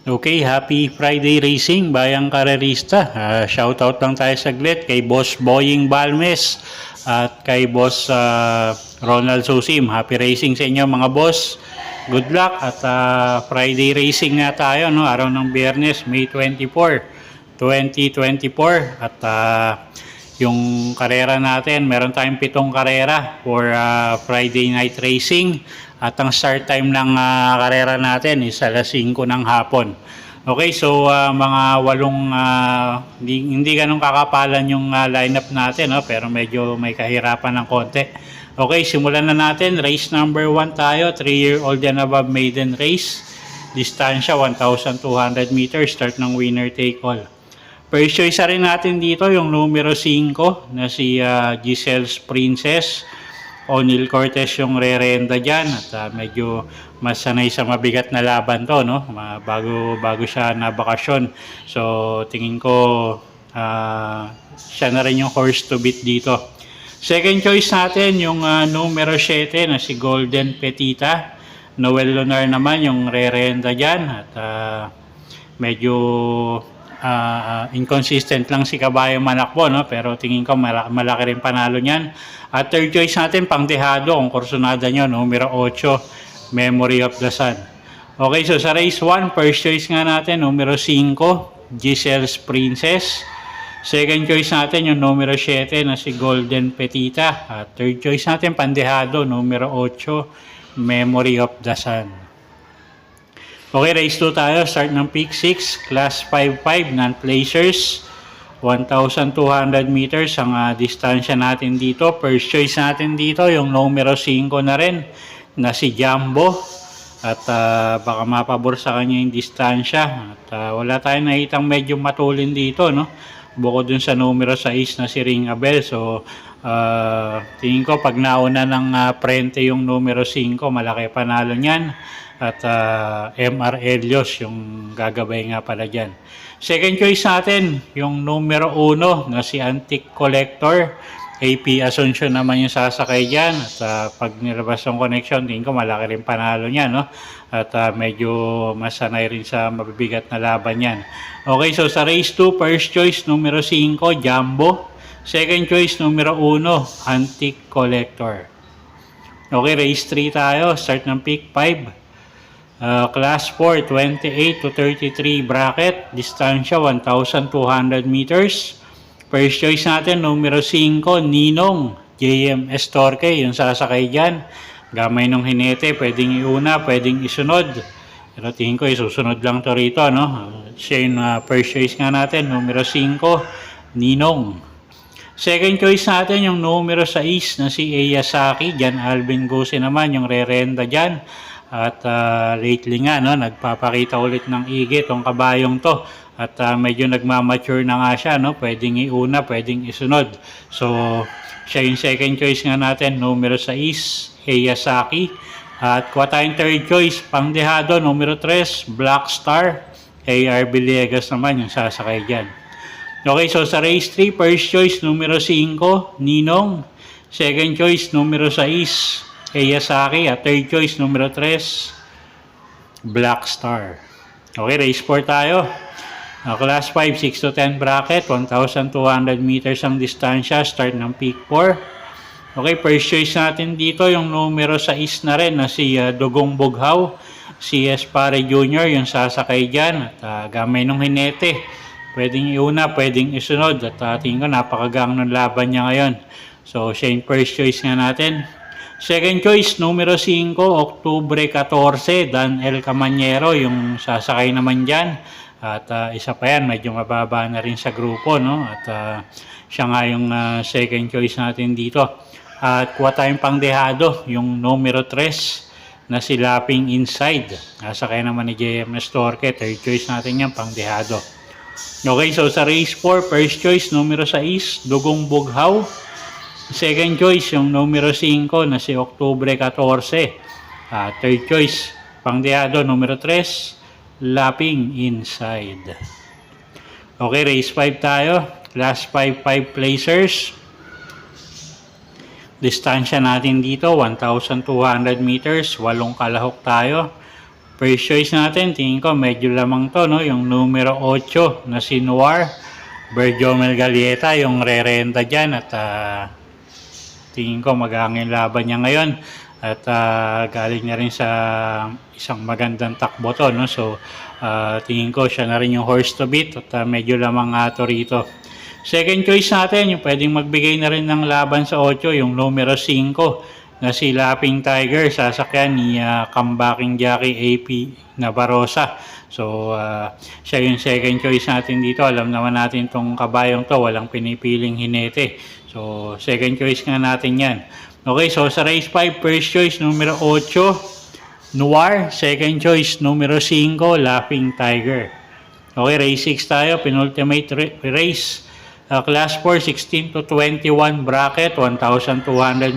Okay, happy Friday racing, bayang karerista. Shoutout lang tayo saglit kay Boss Boying Balmes at kay Boss Ronald Susim. Happy racing sa inyo mga boss. Good luck at Friday racing na tayo, no? Araw ng Biyernes, May 24, 2024. At yung karera natin, meron tayong 7 karera for Friday night racing. At ang start time ng karera natin is alas 5 ng hapon. Okay, so mga 8, hindi ganun kakapalan yung lineup natin, no? Pero medyo may kahirapan ng konti. Okay, simulan na natin. Race number 1 tayo, 3-year-old and above maiden race. Distansya 1,200 meters, start ng winner take all. First choice rin natin dito yung numero 5 na si Giselle's Princess. O'Neil Cortez yung re-renda dyan at medyo mas sanay sa mabigat na laban to, no? Bago siya na bakasyon. So tingin ko siya na rin yung horse to beat dito. Second choice natin yung numero 7 na si Golden Petita. Noel Lunar naman yung re-renda dyan at medyo inconsistent lang si Kabayo manakbo, no? Pero tingin ko malaki rin panalo niyan. At third choice natin, pangdehado, kung kursunada nyo, numero 8, Memory of the Sun. Okay, so sa race 1, first choice nga natin, numero 5, Giselle's Princess. Second choice natin, yung numero 7 na si Golden Petita. At third choice natin, pandehado, numero 8, Memory of the Sun. Okay, race 2 tayo. Start ng peak 6, class 5-5, non-placers. 1,200 meters ang distansya natin dito. First choice natin dito, yung numero 5 na rin, na si Jumbo. At baka mapabor sa kanya yung distansya. At wala tayong nakitang medyo matulin dito, no? Bukod dun sa numero 6 na si Ring Abel. So, tingin ko pag nauna ng prente yung numero 5, malaki panalo niyan. At MR Elios yung gagabay nga pala dyan. Second choice natin, yung numero 1 na si Antique Collector. AP Asuncion naman yung sasakay dyan. At pag nilabas yung connection, tingin ko malaki rin panalo niya, no? At medyo masanay rin sa mabibigat na laban yan. Okay, so sa race 2, first choice numero 5, Jumbo. Second choice numero 1, Antique Collector. Okay, race 3 tayo. Start ng peak 5. Class 4, 28 to 33 bracket. Distansya 1,200 meters. First choice natin, numero 5, Ninong JM Estorque, yung sasakay dyan. Gamay ng hinete, pwedeng iuna, pwedeng isunod. Pero tingin ko isusunod lang to rito, no? Siya yung first choice nga natin, numero 5, Ninong. Second choice natin yung numero 6 na si Eyasaki. Dyan Alvin Guse naman yung re-renda dyan. At lately nga, no, nagpapakita ulit ng igi tong kabayong to. At medyo nagmamature na nga siya, no? Pwedeng iuna, pwedeng isunod. So, siya yung second choice nga natin, numero 6, Eyasaki. At kuha tayong third choice, pangdehado, numero 3, Black Star. AR Villegas naman yung sasakay dyan. Okay, so sa race 3, first choice, numero 5, Ninong. Second choice, numero 6, Eyasaki. At third choice, numero 3, Black Star. Okay, race 4 tayo. Class 5, 6 to 10 bracket, 1,200 meters ang distansya, start ng peak 4. Okay, first choice natin dito, yung numero 6 na rin na si Dugong Bughaw. Si Espare Jr. yung sasakay dyan. At gamay ng hinete. Pwedeng iuna, pwedeng isunod. At tingin ko napakagang ng laban niya ngayon. So, siya yung first choice nga natin. Second choice, numero 5, Oktubre 14, Dan El Camanyero, yung sasakay naman dyan. At isa pa yan, medyo mababa na rin sa grupo, no? At siya nga yung second choice natin dito. At kuha tayong pangdehado, yung numero 3 na si Lapping Inside. Sasakay naman ni JM Estorque, third choice natin yan, pangdehado. Okay, so sa race 4, first choice, numero 6, Dugong Bughaw. Second choice, yung numero 5 na si Oktubre 14, Third choice, pangdehado, numero 3, lapping inside. Okay, race 5 tayo. Last 5 placers. Distansya natin dito, 1,200 meters. 8 kalahok tayo. First choice natin, tingin ko medyo lamang to, no? Yung numero 8 na si Noir Berjomel Galieta, yung re-renta dyan. At tingin ko mag-aangin laban niya ngayon. At galing na rin sa isang magandang takbo to, no? So, tingin ko siya na rin yung horse to beat. At medyo lamang ato rito. Second choice natin, yung pwedeng magbigay na rin ng laban sa 8, yung numero 5 na si Lapping Tiger, sasakyan ni comebacking jockey AP Navarroza. So, siya yung second choice natin dito. Alam naman natin itong kabayong to, walang pinipiling hinete. So, second choice nga natin yan. Okay, so sa race 5, first choice, numero 8, Noir. Second choice, numero 5, Lapping Tiger. Okay, race 6 tayo, penultimate race. Class 4, 16 to 21 bracket, 1,200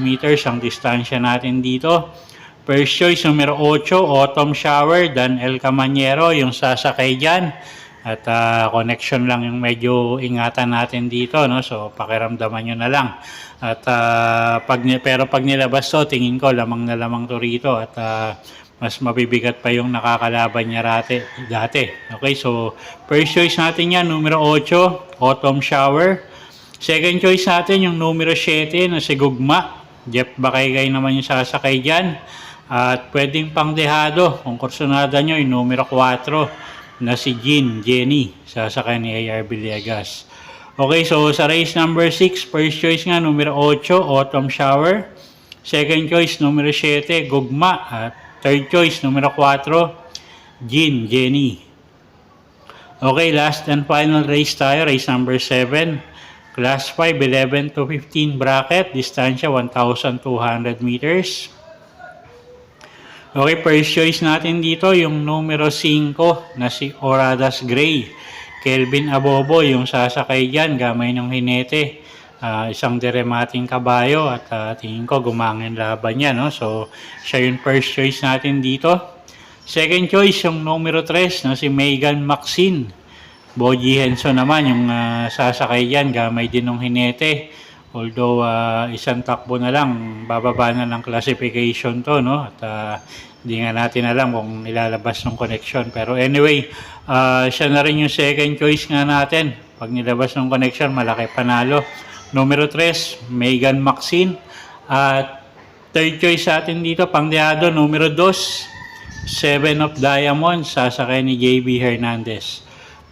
meters ang distansya natin dito. First choice, numero 8, Autumn Shower, Dan El Camanyero, yung sasakay dyan. At connection lang yung medyo ingatan natin dito, no? So, pakiramdaman nyo na lang. At pero pag nilabas to, tingin ko lamang na lamang to rito. At mas mabibigat pa yung nakakalaban niya dati. Okay, so first choice natin yan, numero 8, Autumn Shower. Second choice natin yung numero 7 na si Gugma. Jeff Bakaygay naman yung sasakay dyan. At pwedeng pangdehado, kung kursunada nyo, yung numero 4 na si Jenny, sasakay ni A.R. Villegas. Okay, so sa race number 6, first choice nga, numero 8, Autumn Shower. Second choice, numero 7, Gugma. At third choice, numero 4, Jenny. Okay, last and final race tayo, race number 7. Class 5, 11 to 15 bracket, distansya 1,200 meters. Okay, first choice natin dito, yung numero 5 na si Oradas Gray. Kelvin Abobo, yung sasakay dyan, gamay ng hinete. Isang diremating kabayo at tingin ko gumangin laban niya, no? So, siya yung first choice natin dito. Second choice, yung numero 3 na si Megan Maxine. Boji Henson naman, yung sasakay dyan, gamay din ng hinete. Although, isang takbo na lang, bababa na ng classification to, no? At hindi nga natin alam kung ilalabas ng connection. Pero anyway, siya na rin yung second choice nga natin. Pag nilabas ng connection, malaki panalo. Numero 3, Megan Maxine. At third choice sa atin dito, pangdehado, numero 2, 7 of Diamonds, sasakay ni JB Hernandez.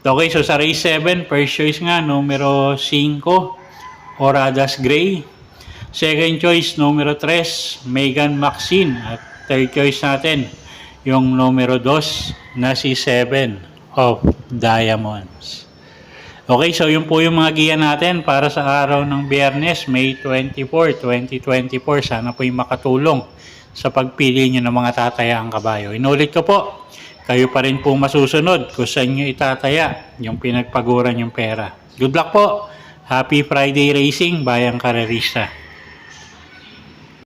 Okay, so sa race 7, first choice nga, numero 5, Oradas Gray. Second choice, numero 3, Megan Maxine. At third choice natin, yung numero 2 na si 7 of Diamonds. Okay, so yun po yung mga giya natin para sa araw ng Biyernes, May 24, 2024. Sana po yung makatulong sa pagpili nyo ng mga tatayaang kabayo. Inulit ko po, kayo pa rin po masusunod kung saan nyo itataya yung pinagpaguran yung pera. Good luck po! Happy Friday Racing, Bayang Karerista!